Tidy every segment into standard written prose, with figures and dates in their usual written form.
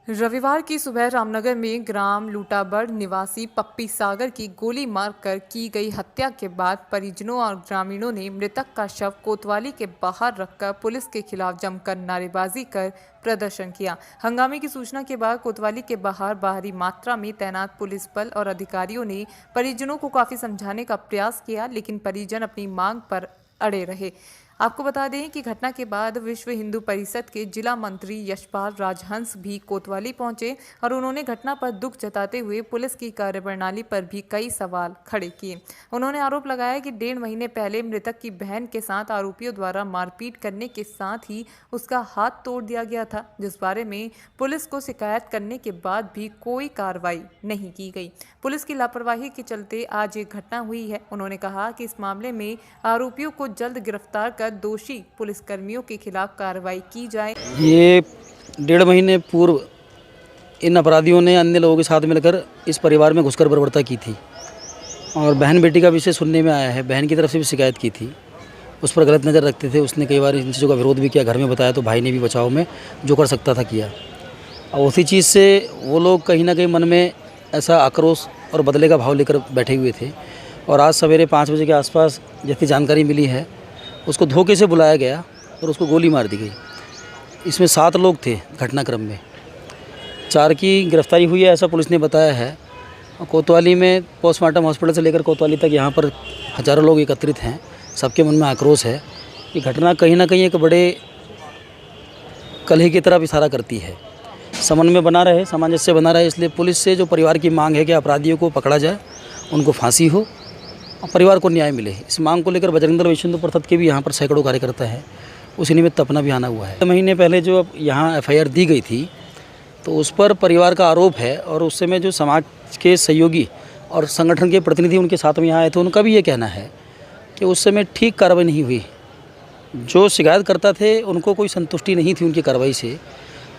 रविवार की सुबह रामनगर में ग्राम लूटाबड़ निवासी पप्पी सागर की गोली मारकर की गई हत्या के बाद परिजनों और ग्रामीणों ने मृतक का शव कोतवाली के बाहर रखकर पुलिस के खिलाफ जमकर नारेबाजी कर प्रदर्शन किया। हंगामे की सूचना के बाद कोतवाली के बाहर भारी मात्रा में तैनात पुलिस बल और अधिकारियों ने परिजनों को काफी समझाने का प्रयास किया, लेकिन परिजन अपनी मांग पर अड़े रहे। आपको बता दें कि घटना के बाद विश्व हिंदू परिषद के जिला मंत्री यशपाल राजहंस भी कोतवाली पहुंचे और उन्होंने घटना पर दुख जताते हुए पुलिस की कार्यप्रणाली पर भी कई सवाल खड़े किए। उन्होंने आरोप लगाया कि 1.5 महीने पहले मृतक की बहन के साथ आरोपियों द्वारा मारपीट करने के साथ ही उसका हाथ तोड़ दिया गया था, जिस बारे में पुलिस को शिकायत करने के बाद भी कोई कार्रवाई नहीं की गई। पुलिस की लापरवाही के चलते आज ये घटना हुई है। उन्होंने कहा कि इस मामले में आरोपियों को जल्द गिरफ्तार कर दोषी पुलिसकर्मियों के खिलाफ कार्रवाई की जाए। ये 1.5 महीने पूर्व इन अपराधियों ने अन्य लोगों के साथ मिलकर इस परिवार में घुसकर बर्बरता की थी और बहन बेटी का विषय सुनने में आया है। बहन की तरफ से भी शिकायत की थी, उस पर गलत नज़र रखते थे। उसने कई बार इन चीज़ों का विरोध भी किया, घर में बताया तो भाई ने भी बचाव में जो कर सकता था किया। और उसी चीज़ से वो लोग कहीं ना कहीं मन में ऐसा आक्रोश और बदले का भाव लेकर बैठे हुए थे। और आज सवेरे 5 बजे के आसपास जैसी जानकारी मिली है, उसको धोखे से बुलाया गया और उसको गोली मार दी गई। इसमें 7 लोग थे घटनाक्रम में, 4 की गिरफ्तारी हुई है ऐसा पुलिस ने बताया है। कोतवाली में पोस्टमार्टम हॉस्पिटल से लेकर कोतवाली तक यहाँ पर हज़ारों लोग एकत्रित हैं। सबके मन में आक्रोश है। ये घटना कहीं ना कहीं एक बड़े कलह की तरफ इशारा करती है। समन्वय बना रहे, सामंजस्य बना रहे, इसलिए पुलिस से जो परिवार की मांग है कि अपराधियों को पकड़ा जाए, उनको फांसी हो और परिवार को न्याय मिले। इस मांग को लेकर बजरंग दल विश्व हिंदू परिषद के भी यहाँ पर सैकड़ों कार्यकर्ता है। उसी निमित्त अपना भी आना हुआ है। 2 महीने पहले जो यहाँ FIR दी गई थी तो उस पर परिवार का आरोप है और उस समय जो समाज के सहयोगी और संगठन के प्रतिनिधि उनके साथ में यहाँ आए थे, उनका भी ये कहना है कि उस समय ठीक कार्रवाई नहीं हुई। जो शिकायत करता थे उनको कोई संतुष्टि नहीं थी उनकी कार्रवाई से।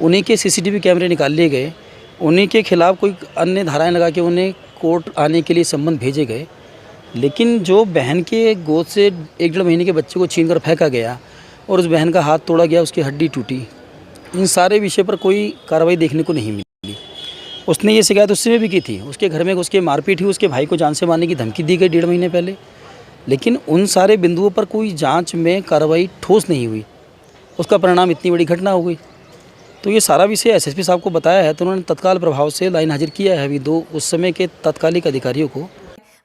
उन्हीं के CCTV कैमरे निकाल लिए गए, उन्हीं के खिलाफ कोई अन्य धाराएं लगा के उन्हें कोर्ट आने के लिए संबंध भेजे गए। लेकिन जो बहन के गोद से 1-1.5 महीने के बच्चे को छीनकर फेंका गया और उस बहन का हाथ तोड़ा गया, उसकी हड्डी टूटी, इन सारे विषय पर कोई कार्रवाई देखने को नहीं मिली। उसने ये शिकायत उस समय भी की थी। उसके घर में उसके मारपीट हुई, उसके भाई को जान से मारने की धमकी दी गई 1.5 महीने पहले। लेकिन उन सारे बिंदुओं पर कोई जांच में कार्रवाई ठोस नहीं हुई। उसका परिणाम इतनी बड़ी घटना हो गई। तो ये सारा विषय SSP साहब को बताया है तो उन्होंने तत्काल प्रभाव से लाइन हाजिर किया है अभी 2 उस समय के तत्कालिक अधिकारियों को।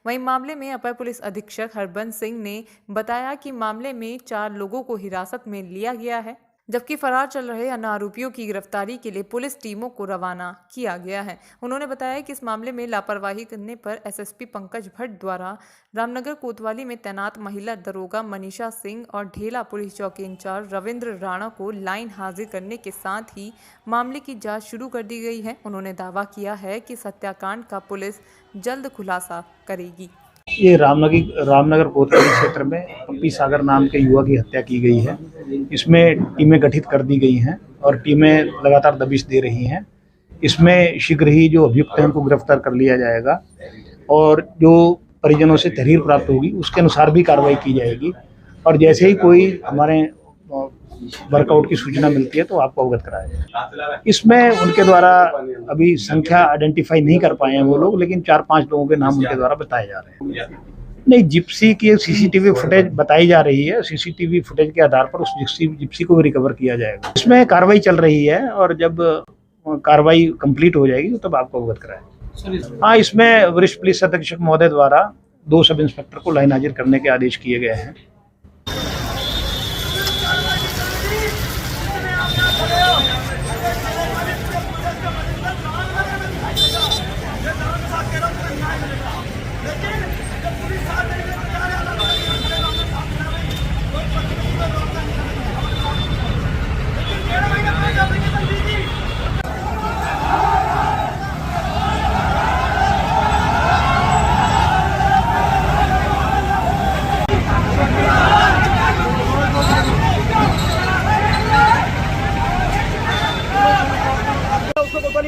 वहीं मामले में अपर पुलिस अधीक्षक हरबंस सिंह ने बताया कि मामले में 4 लोगों को हिरासत में लिया गया है, जबकि फरार चल रहे अन्य आरोपियों की गिरफ्तारी के लिए पुलिस टीमों को रवाना किया गया है। उन्होंने बताया कि इस मामले में लापरवाही करने पर SSP पंकज भट्ट द्वारा रामनगर कोतवाली में तैनात महिला दरोगा मनीषा सिंह और ढेला पुलिस चौकी इंचार्ज रविंद्र राणा को लाइन हाजिर करने के साथ ही मामले की जांच शुरू कर दी गई है। उन्होंने दावा किया है कि इस हत्याकांड का पुलिस जल्द खुलासा करेगी। ये रामनगर कोतवाली क्षेत्र में पप्पी सागर नाम के युवक की हत्या की गई है। इसमें टीमें गठित कर दी गई हैं और टीमें लगातार दबिश दे रही हैं। इसमें शीघ्र ही जो अभियुक्त हैं उनको गिरफ्तार कर लिया जाएगा और जो परिजनों से तहरीर प्राप्त होगी उसके अनुसार भी कार्रवाई की जाएगी। और जैसे ही कोई हमारे वर्कआउट की सूचना मिलती है तो आपको अवगत कराया जाएगा। इसमें उनके द्वारा अभी संख्या आइडेंटिफाई नहीं कर पाए हैं वो लोग, लेकिन 4-5 लोगों के नाम उनके द्वारा बताए जा रहे हैं। नहीं, जिप्सी की CCTV फुटेज बताई जा रही है। CCTV फुटेज के आधार पर उस जिप्सी को भी रिकवर किया जाएगा। इसमें कार्रवाई चल रही है और जब कार्रवाई कंप्लीट हो जाएगी तो तब आपको अवगत कराएंगे। हाँ, इसमें वरिष्ठ पुलिस अधीक्षक महोदय द्वारा 2 सब इंस्पेक्टर को लाइन हाजिर करने के आदेश किए गए हैं।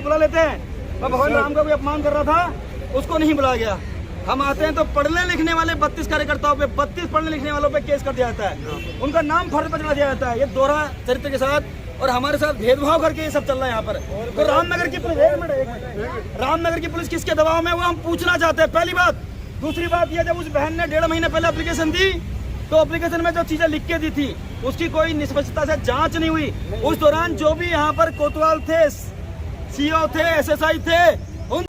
बुला लेते हैं। भगवान राम का भी अपमान कर रहा था, उसको नहीं बुलाया गया। हम आते हैं तो पढ़ने लिखने वाले 32 कार्यकर्ताओं पे 32 पढ़ने लिखने वालों पे केस कर दिया जाता है। उनका नाम फर्ज पर चढ़ा दिया जाता है। ये दोहरा चरित्र के साथ और हमारे साथ भेदभाव करके ये सब चल रहा है यहाँ पर। तो रामनगर की पुलिस, एक मिनट, रामनगर की पुलिस किसके दबाव में, वो हम पूछना चाहते हैं, पहली बात। दूसरी बात यह, जब उस बहन ने 1.5 महीने पहले एप्लीकेशन दी तो एप्लीकेशन में जो चीजें लिख के दी थी उसकी कोई निष्पक्षता से जांच नहीं हुई। उस दौरान जो भी यहाँ पर कोतवाल थे, सीओ थे, एसएसआई थे, उन